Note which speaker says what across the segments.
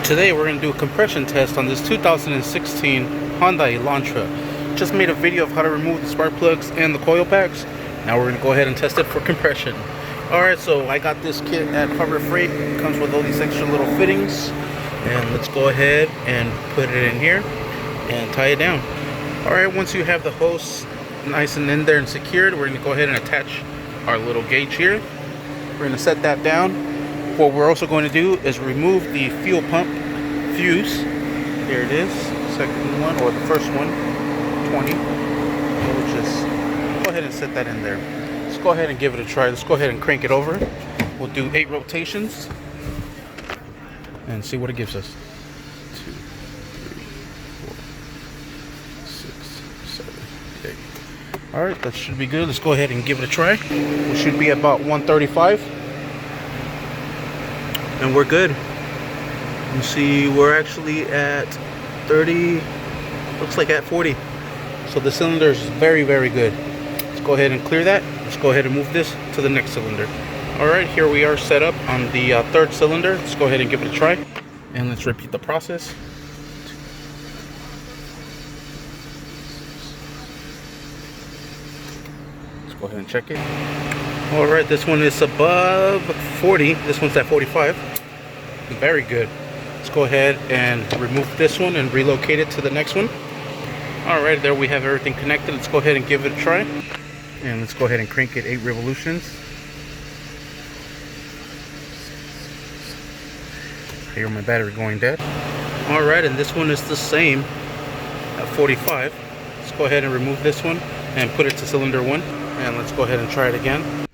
Speaker 1: Today we're going to do a compression test on this 2016 Hyundai Elantra. Just made a video of how to remove the spark plugs and the coil packs. Now we're going to go ahead and test it for compression. Alright, so I got this kit at Harbor Freight. It comes with all these extra little fittings. And let's go ahead and put it in here and tie it down. Alright, once you have the hose nice and in there and secured, we're going to go ahead and attach our little gauge here. We're going to set that down. What we're also going to do is remove the fuel pump fuse. Here it is, second one, or the first one, 20. We'll just go ahead and set that in there. Let's go ahead and give it a try. Let's go ahead and crank it over. We'll do 8 rotations and see what it gives us. 2, 3, 4, 6, 7, 8. All right, that should be good. Let's go ahead and give it a try. We should be about 135. And we're good. You see, we're actually at 30, looks like at 40. So the cylinder is very, very good. Let's go ahead and clear that. Let's go ahead and move this to the next cylinder. All right, here we are set up on the third cylinder. Let's go ahead and give it a try. And let's repeat the process. Let's go ahead and check it. All right, this one is above 40. This one's at 45. Very good. Let's go ahead and remove this one and relocate it to the next one. All right, there we have everything connected. Let's go ahead and give it a try. And let's go ahead and crank it 8 revolutions. I hear my battery going dead. All right, and this one is the same at 45. Let's go ahead and remove this one and put it to cylinder 1. And let's go ahead and try it again.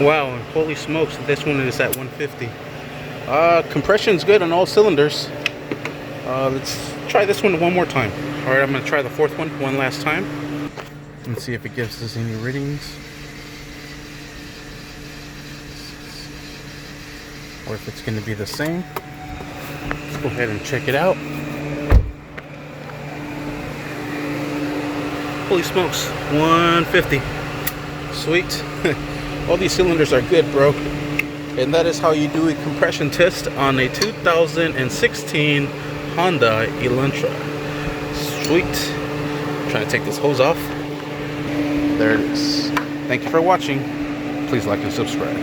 Speaker 1: Wow, holy smokes, this one is at 150. Compression's good on all cylinders. Let's try this one one more time. All right, I'm gonna try the fourth one last time and see if it gives us any readings, or if it's gonna be the same. Let's go ahead and check it out. Holy smokes, 150. Sweet. All these cylinders are good, bro. And that is how you do a compression test on a 2016 Hyundai Elantra. Sweet. I'm trying to take this hose off. There it is. Thank you for watching. Please like and subscribe.